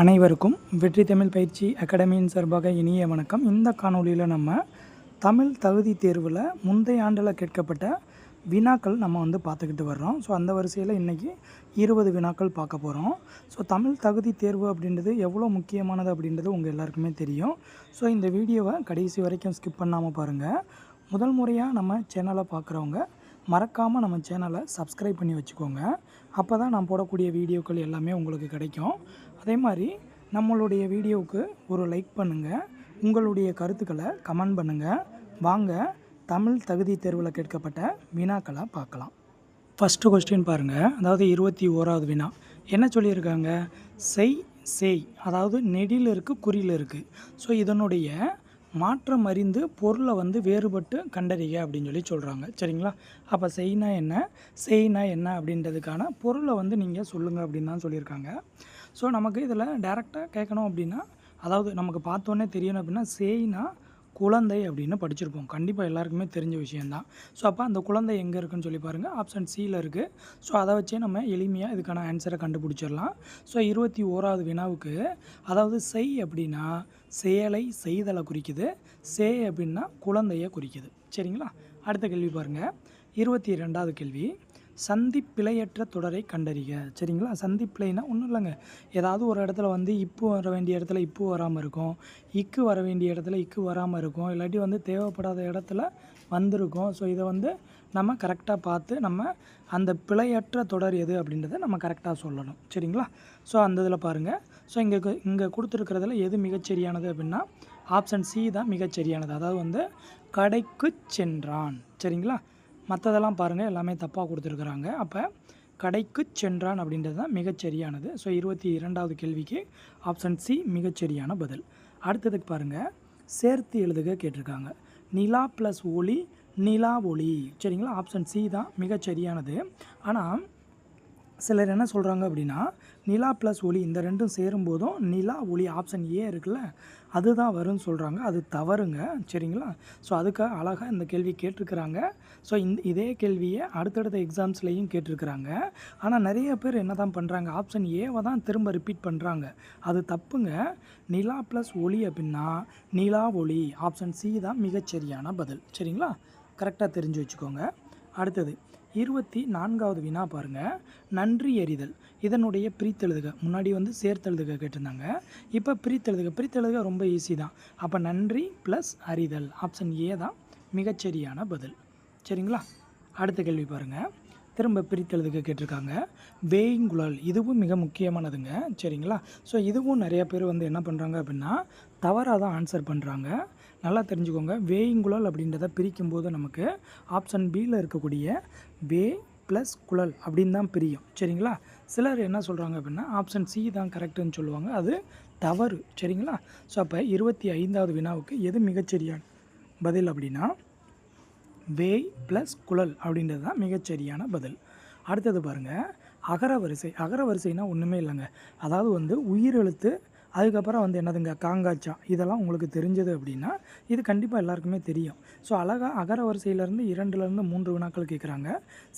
அனைவருக்கும் வெற்றி தமிழ் பயிற்சி அகாடமியின் சார்பாக இனிய வணக்கம். இந்த காணொலியில் நம்ம தமிழ் தகுதி தேர்வில் முந்தைய ஆண்டில் கேட்கப்பட்ட வினாக்கள் நம்ம பார்த்துக்கிட்டு வர்றோம். ஸோ அந்த வரிசையில் இன்றைக்கி 20 வினாக்கள் பார்க்க போகிறோம். ஸோ தமிழ் தகுதி தேர்வு அப்படின்றது எவ்வளோ முக்கியமானது அப்படின்றது உங்கள் எல்லாருக்குமே தெரியும். ஸோ இந்த வீடியோவை கடைசி வரைக்கும் ஸ்கிப் பண்ணாமல் பாருங்கள். முதல் முறையாக நம்ம சேனலை பார்க்குறவங்க மறக்காமல் நம்ம சேனலை சப்ஸ்கிரைப் பண்ணி வச்சுக்கோங்க. அப்போ தான் நான் போடக்கூடிய வீடியோக்கள் எல்லாமே உங்களுக்கு கிடைக்கும். அதே மாதிரி நம்மளுடைய வீடியோவுக்கு ஒரு லைக் பண்ணுங்கள், உங்களுடைய கருத்துக்களை கமெண்ட் பண்ணுங்கள். வாங்க தமிழ் தகுதி தேர்வில் கேட்கப்பட்ட வினாக்களை பார்க்கலாம். ஃபஸ்ட்டு கொஸ்டின் பாருங்கள். அதாவது 21வது வினா என்ன சொல்லியிருக்காங்க? செய், அதாவது நெடில் இருக்குது, குறியில் இருக்குது. ஸோ இதனுடைய மாற்றம் அறிந்து பொருளை வேறுபட்டு கண்டறிக அப்படின்னு சொல்கிறாங்க. சரிங்களா? அப்போ செய்னா என்ன அப்படின்றதுக்கான பொருளை நீங்கள் சொல்லுங்கள் அப்படின்னு தான் சொல்லியிருக்காங்க. ஸோ நமக்கு இதில் டேரெக்டாக கேட்கணும் அப்படின்னா, அதாவது நமக்கு பார்த்தோன்னே தெரியணும் அப்படின்னா, சேய்னா குழந்தை அப்படின்னு படிச்சிருப்போம். கண்டிப்பாக எல்லாருக்குமே தெரிஞ்ச விஷயந்தான். ஸோ அப்போ அந்த குழந்தை எங்கே இருக்குதுன்னு சொல்லி பாருங்கள். ஆப்ஷன் சியில் இருக்குது. ஸோ அதை வச்சே நம்ம எளிமையாக இதுக்கான ஆன்சரை கண்டுபிடிச்சிடலாம். ஸோ 21வது வினாவுக்கு, அதாவது செய் அப்படின்னா செயலை செய்தலை குறிக்குது, சே அப்படின்னா குழந்தையை குறிக்குது. சரிங்களா? அடுத்த கேள்வி பாருங்கள். 22வது கேள்வி, சந்திப்பிழையற்ற தொடரை கண்டறிக. சரிங்களா? சந்திப்பிழைனா ஒன்றும் இல்லைங்க, ஏதாவது ஒரு இடத்துல இப்பு வர வேண்டிய இடத்துல இப்பு வராமல் இருக்கும், இக்கு வர வேண்டிய இடத்துல இக்கு வராமல் இருக்கும், இல்லாட்டி தேவைப்படாத இடத்துல வந்திருக்கும். ஸோ இதை நம்ம கரெக்டாக பார்த்து நம்ம அந்த பிழையற்ற தொடர் எது அப்படின்றத நம்ம கரெக்டாக சொல்லணும். சரிங்களா? ஸோ அந்த இதில் பாருங்கள். ஸோ இங்கே கொடுத்துருக்கிறதுல எது மிகச்சரியானது அப்படின்னா ஆப்ஷன் சி தான் மிகச்சரியானது. அதாவது கடைக்கு சென்றான். சரிங்களா? மற்றதெல்லாம் பாருங்கள், எல்லாமே தப்பாக கொடுத்துருக்குறாங்க. அப்போ கடைக்கு சென்றான் அப்படின்றது தான் மிகச்சரியானது. ஸோ 22வது கேள்விக்கு ஆப்ஷன் சி மிகச்சரியான பதில். அடுத்ததுக்கு பாருங்கள், சேர்த்து எழுதுக கேட்டிருக்காங்க. நிலா ப்ளஸ் ஒளி, நிலா ஒளி. சரிங்களா? ஆப்ஷன் சி தான் மிகச்சரியானது. ஆனால் சிலர் என்ன சொல்கிறாங்க அப்படின்னா, நிலா ப்ளஸ் ஒளி இந்த ரெண்டும் சேரும்போதும் நிலா ஒளி ஆப்ஷன் ஏ இருக்குல்ல, அதுதான் வரும்னு சொல்கிறாங்க. அது தவறுங்க. சரிங்களா? ஸோ அதுக்காக அழகாக இந்த கேள்வி கேட்டிருக்கிறாங்க. ஸோ இதே கேள்வியை அடுத்தடுத்த எக்ஸாம்ஸ்லேயும் கேட்டிருக்கிறாங்க. ஆனால் நிறைய பேர் என்ன தான் பண்ணுறாங்க, ஆப்ஷன் ஏவை தான் திரும்ப ரிப்பீட் பண்ணுறாங்க. அது தப்புங்க. நிலா ப்ளஸ் ஒளி அப்படின்னா நிலா ஒளி. ஆப்ஷன் சி தான் மிகச்சரியான பதில். சரிங்களா? கரெக்டாக தெரிஞ்சு வச்சுக்கோங்க. அடுத்தது 24வது வினா பாருங்கள். நன்றி எறிதல், இதனுடைய பிரித்தெழுதுக. முன்னாடி சேர்த்தெழுதுக கேட்டிருந்தாங்க. இப்போ பிரித்தெழுதுக ரொம்ப ஈஸி தான். அப்போ நன்றி ப்ளஸ் அறிதல், ஆப்ஷன் ஏ தான் மிகச்சரியான பதில். சரிங்களா? அடுத்த கேள்வி பாருங்கள். திரும்ப பிரித்தெழுதுக கேட்டிருக்காங்க. வேய்ங்குழல், இதுவும் மிக முக்கியமானதுங்க. சரிங்களா? ஸோ இதுவும் நிறைய பேர் என்ன பண்ணுறாங்க அப்படின்னா தவறாக தான் ஆன்சர் பண்ணுறாங்க. நல்லா தெரிஞ்சுக்கோங்க. வேய்ங்குழல் அப்படின்றத பிரிக்கும்போது நமக்கு ஆப்ஷன் பியில் இருக்கக்கூடிய வே ப்ளஸ் குழல் அப்படின்னு தான் பிரியும். சரிங்களா? சிலர் என்ன சொல்கிறாங்க அப்படின்னா ஆப்ஷன் சி தான் கரெக்டுன்னு சொல்லுவாங்க. அது தவறு. சரிங்களா? ஸோ அப்போ 25வது வினாவுக்கு எது மிகச்சரியான பதில் அப்படின்னா வேய் ப்ளஸ் குழல் அப்படின்றது தான் மிகச்சரியான பதில். அடுத்தது பாருங்கள், அகரவரிசைனா ஒன்றுமே இல்லைங்க. அதாவது உயிரெழுத்து, அதுக்கப்புறம் என்னதுங்க காங்காச்சா, இதெல்லாம் உங்களுக்கு தெரிஞ்சது அப்படின்னா இது கண்டிப்பாக எல்லாருக்குமே தெரியும். ஸோ அழகாக அகரவரிசையிலேருந்து 2லேருந்து 3 வினாக்கள் கேட்குறாங்க.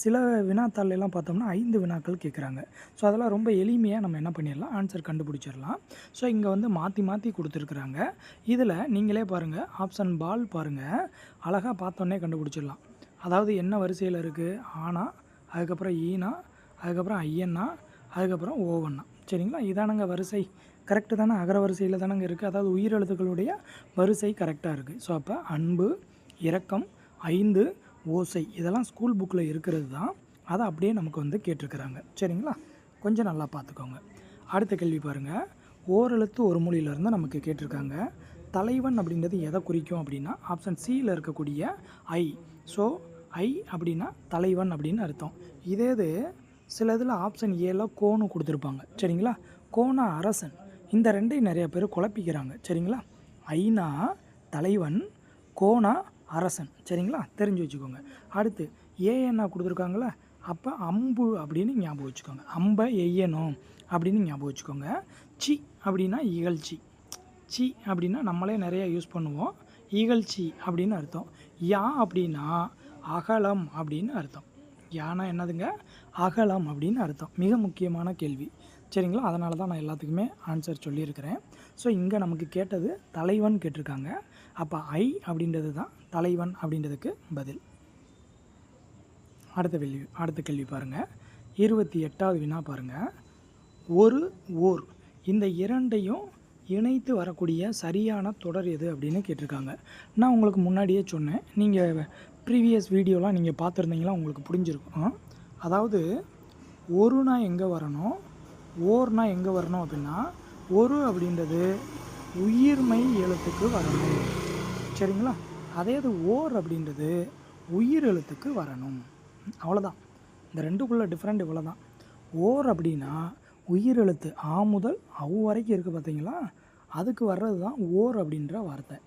சில வினாத்தாளெல்லாம் பார்த்தோம்னா 5 வினாக்கள் கேட்குறாங்க. ஸோ அதெல்லாம் ரொம்ப எளிமையாக நம்ம என்ன பண்ணிடலாம், ஆன்சர் கண்டுபிடிச்சிடலாம். ஸோ இங்கே மாற்றி கொடுத்துருக்குறாங்க. இதில் நீங்களே பாருங்கள், ஆப்ஷன் பால் பாருங்கள், அழகாக பார்த்தோன்னே கண்டுபிடிச்சிடலாம். அதாவது என்ன வரிசையில் இருக்குது, ஆனா, அதுக்கப்புறம் ஈனா, அதுக்கப்புறம் ஐயன்னா, அதுக்கப்புறம் ஓவண்ணா. சரிங்களா? இதானங்க வரிசை. கரெக்டு தானே? அகர வரிசையில் தானங்க இருக்குது. அதாவது உயிரெழுத்துக்களுடைய வரிசை கரெக்டாக இருக்குது. ஸோ அப்போ அன்பு, இரக்கம், 5, ஓசை, இதெல்லாம் ஸ்கூல் புக்கில் இருக்கிறது தான். அதை அப்படியே நமக்கு கேட்டிருக்கிறாங்க. சரிங்களா? கொஞ்சம் நல்லா பார்த்துக்கோங்க. அடுத்த கேள்வி பாருங்கள். ஓரெழுத்து ஒரு மொழியிலேருந்து நமக்கு கேட்டிருக்காங்க. தலைவன் அப்படின்றது எதை குறிக்கும் அப்படின்னா ஆப்ஷன் சியில் இருக்கக்கூடிய ஐ. ஸோ ஐ அப்படின்னா தலைவன் அப்படின்னு அர்த்தம். இது சில இதில் ஆப்ஷன் ஏல கோன்னு கொடுத்துருப்பாங்க. சரிங்களா? கோனா அரசன். இந்த ரெண்டையும் நிறைய பேர் குழப்பிக்கிறாங்க. சரிங்களா? ஐனா தலைவன், கோனா அரசன். சரிங்களா? தெரிஞ்சு வச்சுக்கோங்க. அடுத்து ஏஎன்னா கொடுத்துருக்காங்களே, அப்போ அம்பு அப்படின்னு ஞாபகம் வச்சுக்கோங்க. அம்பை எய்யணும் அப்படின்னு ஞாபகம் வச்சுக்கோங்க. சி அப்படின்னா இகழ்ச்சி. சி அப்படின்னா நம்மளே நிறைய யூஸ் பண்ணுவோம். இகழ்ச்சி அப்படின்னு அர்த்தம். யா அப்படின்னா அகலம் அப்படின்னு அர்த்தம். யானா என்னதுங்க, அகலம் அப்படின்னு அர்த்தம். மிக முக்கியமான கேள்வி. சரிங்களா. அதனால தான் நான் எல்லாத்துக்குமே ஆன்சர் சொல்லியிருக்கிறேன். ஸோ இங்கே நமக்கு கேட்டது தலைவன் கேட்டிருக்காங்க. அப்போ ஐ அப்படின்றது தான் தலைவன் அப்படின்றதுக்கு பதில். அடுத்த கேள்வி பாருங்கள். 28வது வினா பாருங்கள். ஒரு ஓர் இந்த இரண்டையும் இணைத்து வரக்கூடிய சரியான தொடர் எது அப்படின்னு கேட்டிருக்காங்க. நான் உங்களுக்கு முன்னாடியே சொன்னேன், நீங்கள் ப்ரீவியஸ் வீடியோலாம் நீங்கள் பார்த்துருந்தீங்களா உங்களுக்கு புரிஞ்சிருக்கும். அதாவது ஒருனா எங்கே வரணும், ஓர்னா எங்கே வரணும் அப்படின்னா, ஒரு அப்படின்றது உயிர்மெய் எழுத்துக்கு வரணும். சரிங்களா. அதே அது ஓர் அப்படின்றது உயிர் எழுத்துக்கு வரணும். அவ்வளோதான். இந்த ரெண்டுக்குள்ள டிஃப்ரெண்ட் இவ்வளோ தான். ஓர் அப்படின்னா உயிர் எழுத்து ஆ முதல் அவ் வரைக்கும் இருக்குது பார்த்தீங்களா, அதுக்கு வர்றது தான் ஓர் அப்படின்ற வார்த்தை.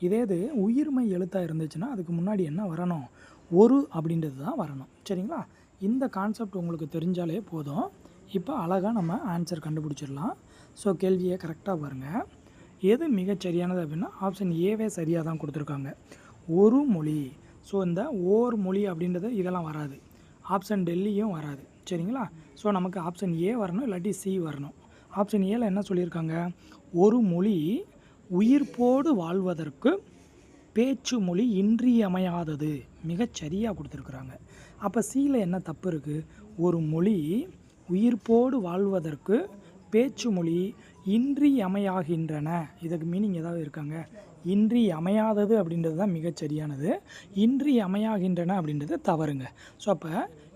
இதே இது உயிர்மெய் எழுத்தாக இருந்துச்சுன்னா அதுக்கு முன்னாடி என்ன வரணும், ஒரு அப்படின்றது தான் வரணும். சரிங்களா. இந்த கான்செப்ட் உங்களுக்கு தெரிஞ்சாலே போதும். இப்போ அழகாக நம்ம ஆன்சர் கண்டுபிடிச்சிடலாம். ஸோ கேள்வியை கரெக்டாக பாருங்கள். எது மிகச்சரியானது அப்படின்னா ஆப்ஷன் ஏவே சரியாக தான் கொடுத்துருக்காங்க. ஒரு மொழி. ஸோ இந்த ஓர் மொழி அப்படின்றது இதெல்லாம் வராது. ஆப்ஷன் டெல்லியும் வராது. சரிங்களா. ஸோ நமக்கு ஆப்ஷன் ஏ வரணும், இல்லாட்டி சி வரணும். ஆப்ஷன் ஏல என்ன சொல்லியிருக்காங்க, ஒரு மொழி உயிர்ப்போடு வாழ்வதற்கு பேச்சு மொழி இன்றியமையாதது, மிகச்சரியாக கொடுத்துருக்குறாங்க. அப்போ சியில் என்ன தப்பு இருக்குது, ஒரு மொழி உயிர்ப்போடு வாழ்வதற்கு பேச்சு மொழி இன்றியமையாகின்றன, இதுக்கு மீனிங் ஏதாவது இருக்காங்க, இன்றி அமையாதது அப்படின்றது தான் மிகச்சரியானது. இன்றி அமையாகின்றன அப்படின்றது தவறுங்க. ஸோ அப்போ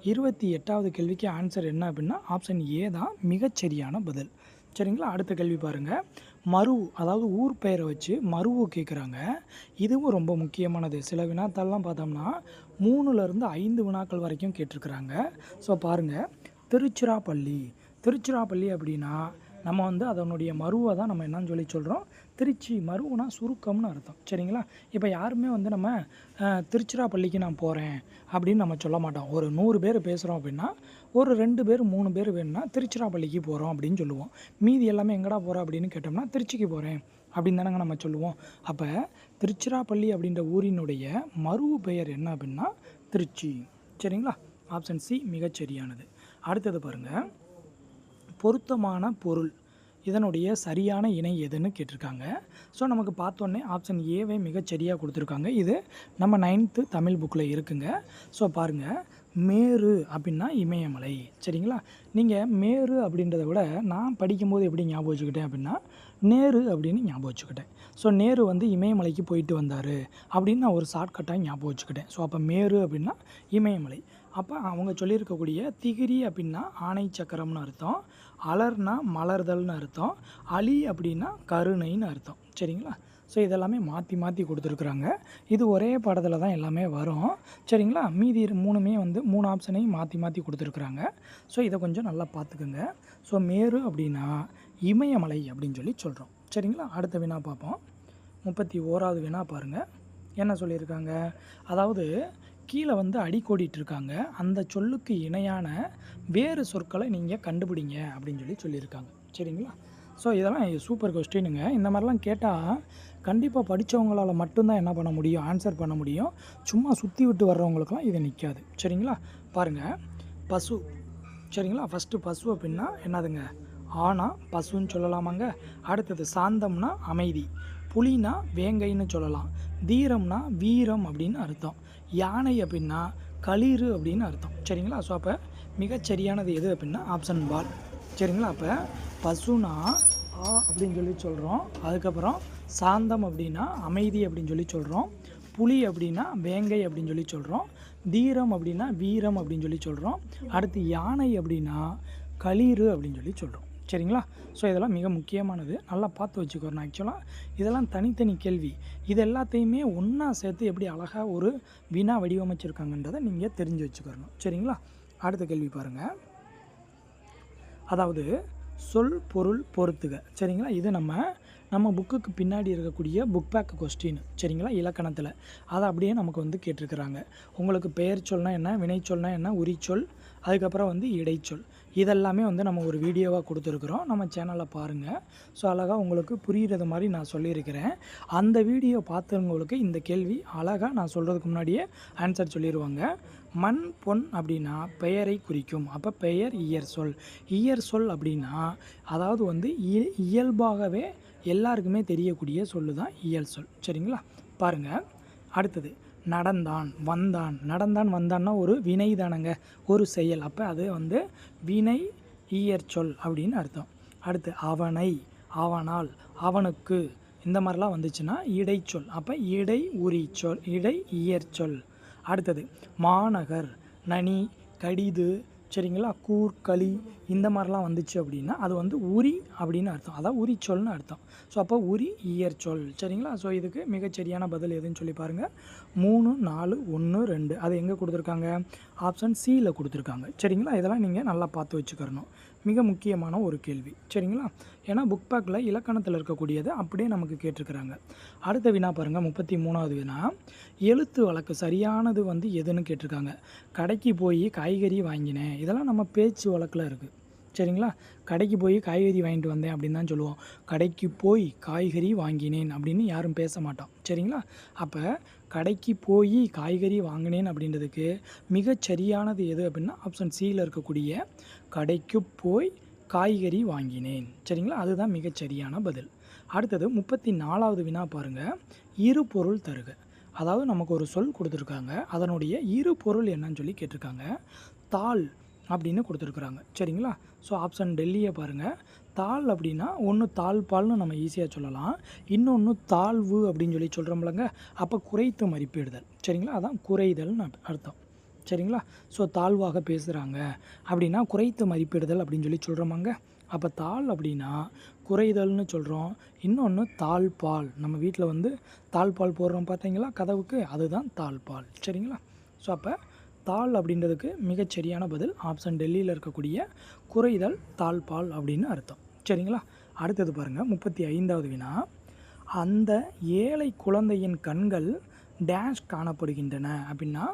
28வது கேள்விக்கு ஆன்சர் என்ன அப்படின்னா ஆப்ஷன் ஏ தான் மிகச்சரியான பதில். சரிங்களா. அடுத்த கேள்வி பாருங்கள். மருவு, அதாவது ஊர் பெயரை வச்சு மருவு கேட்குறாங்க. இதுவும் ரொம்ப முக்கியமானது. சில வினாத்தாள்லாம் பார்த்தோம்னா 3லேருந்து 5 வினாக்கள் வரைக்கும் கேட்டிருக்கிறாங்க. ஸோ பாருங்கள், திருச்சிராப்பள்ளி. திருச்சிராப்பள்ளி அப்படின்னா நம்ம வந்து அதனுடைய மருவை தான் நம்ம என்னன்னு சொல்லி சொல்கிறோம், திருச்சி. மருவுனா சுருக்கம்னு அர்த்தம். சரிங்களா. இப்போ யாருமே வந்து நம்ம திருச்சிராப்பள்ளிக்கு நான் போகிறேன் அப்படின்னு நம்ம சொல்ல மாட்டோம். ஒரு 100 பேர் பேசுகிறோம் அப்படின்னா ஒரு 2 பேர் 3 பேர் வேணும்னா திருச்சிராப்பள்ளிக்கு போகிறோம் அப்படின்னு சொல்லுவோம். மீதி எல்லாமே எங்கடா போகிறோம் அப்படின்னு கேட்டோம்னா திருச்சிக்கு போகிறேன் அப்படின்னு தானங்க நம்ம சொல்லுவோம். அப்போ திருச்சிராப்பள்ளி அப்படின்ற ஊரினுடைய மருவு பெயர் என்ன அப்படின்னா திருச்சி. சரிங்களா. ஆப்ஷன் சி மிகச்சரியானது. அடுத்தது பாருங்கள், பொருத்தமான பொருள் இதனுடைய சரியான இணை எதுன்னு கேட்டிருக்காங்க. ஸோ நமக்கு பார்த்தோன்னே ஆப்ஷன் ஏவே மிகச்சரியாக கொடுத்துருக்காங்க. இது நம்ம 9th தமிழ் புக்கில் இருக்குங்க. ஸோ பாருங்கள், மேரு அப்படின்னா இமயமலை. சரிங்களா. நீங்கள் மேரு அப்படின்றத விட நான் படிக்கும்போது எப்படி ஞாபகம் வச்சுக்கிட்டேன் அப்படின்னா நேரு அப்படின்னு ஞாபகம் வச்சுக்கிட்டேன். ஸோ நேரு வந்து இமயமலைக்கு போயிட்டு வந்தார் அப்படின்னு நான் ஒரு ஷார்ட்கட்டாக ஞாபகம் வச்சுக்கிட்டேன். ஸோ அப்போ மேரு அப்படின்னா இமயமலை. அப்போ அவங்க சொல்லியிருக்கக்கூடிய திகிரி அப்படின்னா ஆணை சக்கரம்னு அர்த்தம், அலர்னா மலர்தல்னு அர்த்தம், அலி அப்படின்னா கருணைன்னு அர்த்தம். சரிங்களா. ஸோ இதெல்லாமே மாற்றி மாற்றி கொடுத்துருக்குறாங்க. இது ஒரே பாடத்தில் தான் எல்லாமே வரும். சரிங்களா. மீதி 3மே வந்து 3 ஆப்ஷனையும் மாற்றி மாற்றி கொடுத்துருக்குறாங்க. ஸோ இதை கொஞ்சம் நல்லா பார்த்துக்குங்க. ஸோ மேரு அப்படின்னா இமயமலை அப்படின்னு சொல்லி சொல்கிறோம். சரிங்களா. அடுத்த வினா பார்ப்போம். 31வது வினா பாருங்கள், என்ன சொல்லியிருக்காங்க, அதாவது கீழே வந்து அடிக்கோடிட்டு இருக்காங்க, அந்த சொல்லுக்கு இணையான வேறு சொற்களை நீங்கள் கண்டுபிடிங்க அப்படின்னு சொல்லியிருக்காங்க. சரிங்களா. ஸோ இதெல்லாம் சூப்பர் கொஸ்டினுங்க. இந்த மாதிரிலாம் கேட்டால் கண்டிப்பாக படித்தவங்களால் மட்டும்தான் என்ன பண்ண முடியும், ஆன்சர் பண்ண முடியும். சும்மா சுற்றி விட்டு வர்றவங்களுக்குலாம் இது நிற்காது. சரிங்களா. பாருங்கள், பசு. சரிங்களா. ஃபஸ்ட்டு பசு அப்படின்னா என்னதுங்க, ஆனா பசுன்னு சொல்லலாமாங்க. அடுத்தது சாந்தம்னா அமைதி, புலினா வேங்கைன்னு சொல்லலாம், தீரம்னா வீரம் அப்படின்னு அர்த்தம், யானை அப்படின்னா களிறு அப்படின்னு அர்த்தம். சரிங்களா. ஸோ அப்போ மிகச்சரியானது எது அப்படின்னா ஆப்ஷன் பால். சரிங்களா. அப்போ பசுனா ஆ அப்படின்னு சொல்லி சொல்கிறோம், அதுக்கப்புறம் சாந்தம் அப்படின்னா அமைதி அப்படின்னு சொல்லி சொல்கிறோம், புலி அப்படின்னா வேங்கை அப்படின்னு சொல்லி சொல்கிறோம், தீரம் அப்படின்னா வீரம் அப்படின்னு சொல்லி சொல்கிறோம், அடுத்து யானை அப்படின்னா களிறு அப்படின்னு சொல்லி சொல்கிறோம். சரிங்களா. ஸோ இதெல்லாம் மிக முக்கியமானது, நல்லா பார்த்து வச்சுக்கணும். ஆக்சுவலாக இதெல்லாம் தனித்தனி கேள்வி, இது எல்லாத்தையுமே ஒன்றா சேர்த்து எப்படி அழகாக ஒரு வினா வடிவமைச்சிருக்காங்கன்றதை நீங்கள் தெரிஞ்சு வச்சுக்கணும். சரிங்களா. அடுத்த கேள்வி பாருங்கள், அதாவது சொல் பொருள் பொறுத்துக. சரிங்களா. இது நம்ம புக்குக்கு பின்னாடி இருக்கக்கூடிய புக் பேக் கொஸ்டின். சரிங்களா. இலக்கணத்தில் அதை அப்படியே நமக்கு வந்து கேட்டிருக்கிறாங்க. உங்களுக்கு பெயர் சொல்னா என்ன, வினை சொல்னா என்ன, உரிச்சொல், அதுக்கப்புறம் வந்து இடைச்சொல், இதெல்லாமே வந்து நம்ம ஒரு வீடியோவாக கொடுத்துருக்குறோம், நம்ம சேனலில் பாருங்கள். ஸோ அழகாக உங்களுக்கு புரிகிறது மாதிரி நான் சொல்லியிருக்கிறேன். அந்த வீடியோ பார்த்தவங்களுக்கு இந்த கேள்வி அழகாக நான் சொல்கிறதுக்கு முன்னாடியே ஆன்சர் சொல்லிடுவாங்க. மண் பொன் அப்படின்னா பெயரை குறிக்கும். அப்போ பெயர் இயற் சொல். இயற் சொல் அப்படின்னா அதாவது வந்து இயல்பாகவே எல்லாருக்குமே தெரியக்கூடிய சொல்லு தான் இயல் சொல். சரிங்களா? பாருங்கள். அடுத்தது நடந்தான் வந்தான். நடந்தான் வந்தான்னா ஒரு வினை தானங்க, ஒரு செயல். அப்போ அது வந்து வினை இயற் சொல் அப்படின்னு அர்த்தம். அடுத்து அவனை, அவனால், அவனுக்கு, இந்த மாதிரிலாம் வந்துச்சுன்னா இடைச்சொல். அப்போ இடை உரி சொல், இடை இயற்சொல். அடுத்தது மாநகர், நனி, கடிது, சரிங்களா, கூர், களி, இந்த மாதிரிலாம் வந்துச்சு அப்படின்னா அது வந்து உரி அப்படின்னு அர்த்தம். அதான் உரிச்சொல்னு அர்த்தம். ஸோ அப்போ உரி இயற்சொல். சரிங்களா? ஸோ இதுக்கு மிகச்சரியான பதில் எதுன்னு சொல்லி பாருங்கள். 3, 4, 1, 2 அது எங்கே கொடுத்துருக்காங்க? ஆப்ஷன் சியில் கொடுத்துருக்காங்க. சரிங்களா? இதெல்லாம் நீங்கள் நல்லா பார்த்து வச்சுக்கிறணும். மிக முக்கியமான ஒரு கேள்வி. சரிங்களா? ஏன்னா புக் பேக்கில் இலக்கணத்தில் இருக்கக்கூடியதை அப்படியே நமக்கு கேட்டிருக்கிறாங்க. அடுத்த வினா பாருங்கள். 33வது வினா. எழுத்து வழக்கு சரியானது வந்து எதுன்னு கேட்டிருக்காங்க. கடைக்கு போய் காய்கறி வாங்கினேன். இதெல்லாம் நம்ம பேச்சு வழக்கில் இருக்குது. சரிங்களா? கடைக்கு போய் காய்கறி வாங்கிட்டு வந்தேன் அப்படின்னு தான் சொல்லுவோம். கடைக்கு போய் காய்கறி வாங்கினேன் அப்படின்னு யாரும் பேச மாட்டோம். சரிங்களா? அப்போ கடைக்கு போய் காய்கறி வாங்கினேன் அப்படின்றதுக்கு மிகச்சரியானது எது அப்படின்னா ஆப்ஷன் சியில் இருக்கக்கூடிய கடைக்கு போய் காய்கறி வாங்கினேன். சரிங்களா? அதுதான் மிகச்சரியான பதில். அடுத்தது 34வது வினா பாருங்கள். இரு பொருள் தருக. அதாவது நமக்கு ஒரு சொல் கொடுத்துருக்காங்க, அதனுடைய இரு பொருள் என்னன்னு சொல்லி கேட்டிருக்காங்க. தாள் அப்படின்னு கொடுத்துருக்குறாங்க. சரிங்களா? ஸோ ஆப்ஷன் டெல்லியை பாருங்கள். தாள் அப்படின்னா ஒன்று தாழ்பால்னு நம்ம ஈஸியாக சொல்லலாம், இன்னொன்று தாழ்வு அப்படின்னு சொல்லி சொல்கிறோம்லங்க. அப்போ குறைத்து மதிப்பிடுதல். சரிங்களா? அதான் குறைதல்னு அர்த்தம். சரிங்களா? ஸோ தாழ்வாக பேசுகிறாங்க அப்படின்னா குறைத்து மதிப்பிடுதல் அப்படின்னு சொல்லி சொல்கிறோமாங்க. அப்போ தாள் அப்படின்னா குறைதல்னு சொல்கிறோம். இன்னொன்று தாழ்பால், நம்ம வீட்டில் வந்து தாழ்பால் போடுறோம் பார்த்தீங்களா கதவுக்கு, அதுதான் தாழ்பால். சரிங்களா? ஸோ அப்போ தாள் அப்படின்றதுக்கு மிகச்சரியான பதில் ஆப்ஷன் டெல்லியில் இருக்கக்கூடிய குறைதல் தாழ்பால் அப்படின்னு அர்த்தம். சரிங்களா? அடுத்தது பாருங்கள். 35வது வினா. அந்த ஏழை குழந்தையின் கண்கள் டேஷ் காணப்படுகின்றன அப்படின்னா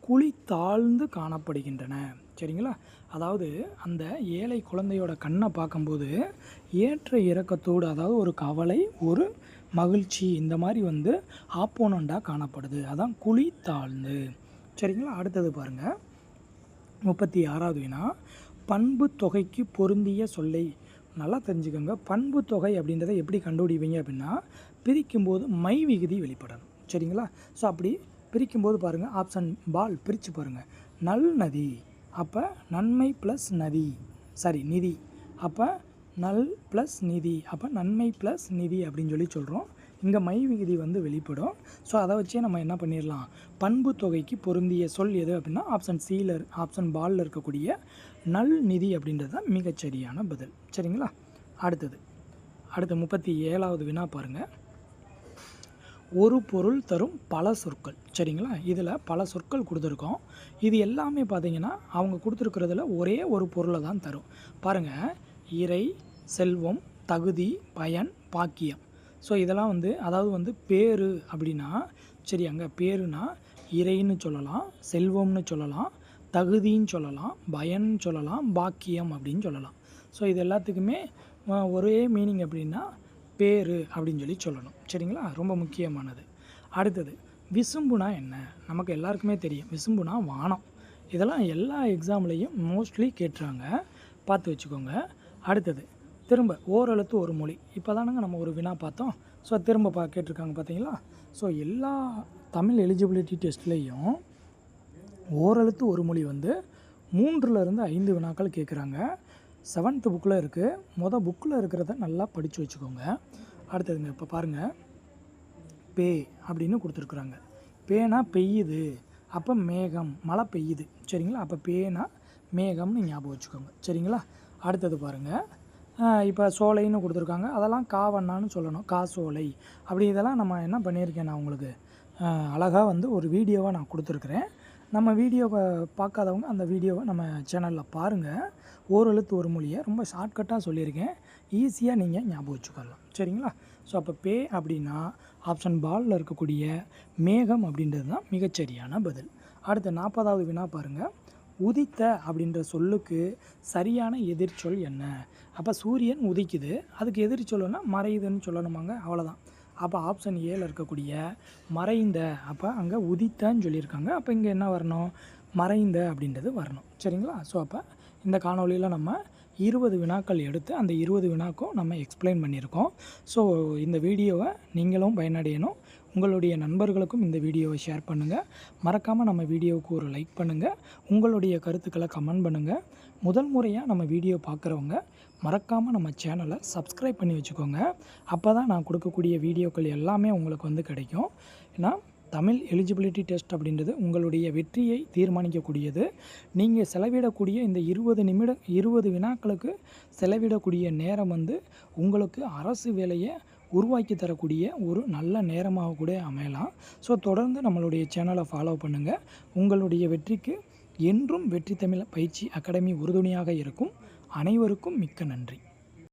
குழி தாழ்ந்து காணப்படுகின்றன. சரிங்களா? அதாவது அந்த ஏழை குழந்தையோட கண்ணை பார்க்கும்போது ஏற்ற இறக்கத்தோடு, அதாவது ஒரு கவலை, ஒரு மகிழ்ச்சி, இந்த மாதிரி வந்து ஆப்போனண்டாக காணப்படுது. அதான் குழி தாழ்ந்து. சரிங்களா? அடுத்தது பாருங்கள். 36வது வினா. பண்பு தொகைக்கு பொருந்திய சொல்லை. நல்லா தெரிஞ்சுக்கோங்க. பண்பு தொகை அப்படின்றத எப்படி கண்டுபிடிப்பீங்க அப்படின்னா பிரிக்கும்போது மை விகுதி வெளிப்படணும். சரிங்களா? ஸோ அப்படி பிரிக்கும்போது பாருங்கள், ஆப்ஷன் பால் பிரித்து பாருங்கள். நல் நதி, அப்போ நன்மை ப்ளஸ் நதி, நிதி. அப்போ நல் ப்ளஸ் நிதி, அப்போ நன்மை ப்ளஸ் நிதி அப்படின்னு சொல்லி சொல்கிறோம். இங்கே மை விகுதி வந்து வெளிப்படும். ஸோ அதை வச்சே நம்ம என்ன பண்ணிடலாம், பண்பு தொகைக்கு பொருந்திய சொல் எது அப்படின்னா ஆப்ஷன் சியில், ஆப்ஷன் பாலில் இருக்கக்கூடிய நல் நிதி அப்படின்றது தான் மிகச்சரியான பதில். சரிங்களா? அடுத்து 37வது வினா பாருங்கள். ஒரு பொருள் தரும் பல சொற்கள். சரிங்களா? இதில் பல சொற்கள் கொடுத்துருக்கோம். இது எல்லாமே பார்த்திங்கன்னா அவங்க கொடுத்துருக்கிறதுல ஒரே ஒரு பொருளை தான் தரும். பாருங்கள். இறை, செல்வம், தகுதி, பயன், பாக்கியம். ஸோ இதெல்லாம் வந்து அதாவது வந்து பேரு அப்படின்னா, சரி, அங்கே பேருனா இறைன்னு சொல்லலாம், செல்வம்னு சொல்லலாம், தகுதின்னு சொல்லலாம், பயன்னு சொல்லலாம், பாக்கியம் அப்படின்னு சொல்லலாம். ஸோ இது எல்லாத்துக்குமே ஒரே மீனிங் அப்படின்னா பேரு அப்படின்னு சொல்லி சொல்லணும். சரிங்களா? ரொம்ப முக்கியமானது. அடுத்தது விசும்புனா என்ன? நமக்கு எல்லாருக்குமே தெரியும். விசும்புனா வானம். இதெல்லாம் எல்லா எக்ஸாம்லேயும் மோஸ்ட்லி கேட்டுறாங்க, பார்த்து வச்சுக்கோங்க. அடுத்தது திரும்ப ஓரெழுத்து ஒரு மொழி. இப்போ தானங்க நம்ம ஒரு வினா பார்த்தோம். ஸோ திரும்ப கேட்டிருக்காங்க பார்த்தீங்களா? ஸோ எல்லா தமிழ் எலிஜிபிலிட்டி டெஸ்ட்லேயும் ஓரெழுத்து ஒரு மொழி வந்து 3லிருந்து 5 வினாக்கள் கேட்குறாங்க. 7th புக்கில் இருக்குது. புக்கில் இருக்கிறத நல்லா படித்து வச்சுக்கோங்க. அடுத்ததுங்க இப்போ பாருங்கள். பே அப்படின்னு கொடுத்துருக்குறாங்க. பேனா பெய்யுது, அப்போ மேகம், மழை பெய்யுது. சரிங்களா? அப்போ பேனா மேகம்னு ஞாபகம் வச்சுக்கோங்க. சரிங்களா? அடுத்தது பாருங்கள். இப்போ சோலைன்னு கொடுத்துருக்காங்க, அதெல்லாம் காவண்ணான்னு சொல்லணும், காசோலை. அப்படி இதெல்லாம் நம்ம என்ன பண்ணியிருக்கேன், நான் உங்களுக்கு அழகாக வந்து ஒரு வீடியோவை நான் கொடுத்துருக்குறேன். நம்ம வீடியோவை பார்க்காதவங்க அந்த வீடியோவை நம்ம சேனலில் பாருங்கள். ஓரெழுத்து ஒரு மொழியை ரொம்ப ஷார்ட்கட்டாக சொல்லியிருக்கேன், ஈஸியாக நீங்கள் ஞாபகம் வச்சுக்கலாம். சரிங்களா? ஸோ அப்போ பே அப்படின்னா ஆப்ஷன் பாலில் இருக்கக்கூடிய மேகம் அப்படின்றது தான் மிகச்சரியான பதில். அடுத்த 40வது வினா பாருங்கள். உதித்த அப்படின்ற சொல்லுக்கு சரியான எதிர்ச்சொல் என்ன? அப்போ சூரியன் உதிக்குது, அதுக்கு எதிர்ச்சொல்லுன்னா மறையுதுன்னு சொல்லணுமாங்க, அவ்வளோதான். அப்போ ஆப்ஷன் ஏல இருக்கக்கூடிய மறைந்த, அப்போ அங்கே உதித்தன்னு சொல்லியிருக்காங்க. அப்போ இங்கே என்ன வரணும், மறைந்த அப்படின்றது வரணும். சரிங்களா? ஸோ அப்போ இந்த காணொளியில் நம்ம 20 வினாக்கள் எடுத்து அந்த 20 வினாக்கும் நம்ம எக்ஸ்பிளைன் பண்ணியிருக்கோம். ஸோ இந்த வீடியோவை நீங்களும் பயனடையணும். உங்களுடைய நண்பர்களுக்கும் இந்த வீடியோவை ஷேர் பண்ணுங்கள். மறக்காமல் நம்ம வீடியோவுக்கு ஒரு லைக் பண்ணுங்கள். உங்களுடைய கருத்துக்களை கமெண்ட் பண்ணுங்கள். முதல் முறையாக நம்ம வீடியோ பார்க்குறவங்க மறக்காமல் நம்ம சேனலை சப்ஸ்கிரைப் பண்ணி வச்சுக்கோங்க. அப்போ தான் நான் கொடுக்கக்கூடிய வீடியோக்கள் எல்லாமே உங்களுக்கு வந்து கிடைக்கும். ஏன்னா தமிழ் எலிஜிபிலிட்டி டெஸ்ட் அப்படின்றது உங்களுடைய வெற்றியை தீர்மானிக்கக்கூடியது. நீங்கள் செலவிடக்கூடிய இந்த 20 வினாக்களுக்கு செலவிடக்கூடிய நேரம் வந்து உங்களுக்கு அரசு வேலையை உருவாக்கி தரக்கூடிய ஒரு நல்ல நேரமாக கூட அமையலாம். ஸோ தொடர்ந்து நம்மளுடைய சேனலை ஃபாலோ பண்ணுங்கள். உங்களுடைய வெற்றிக்கு என்றும் வெற்றி தமிழ் பயிற்சி அகாடமி உறுதுணையாக இருக்கும். அனைவருக்கும் மிக்க நன்றி.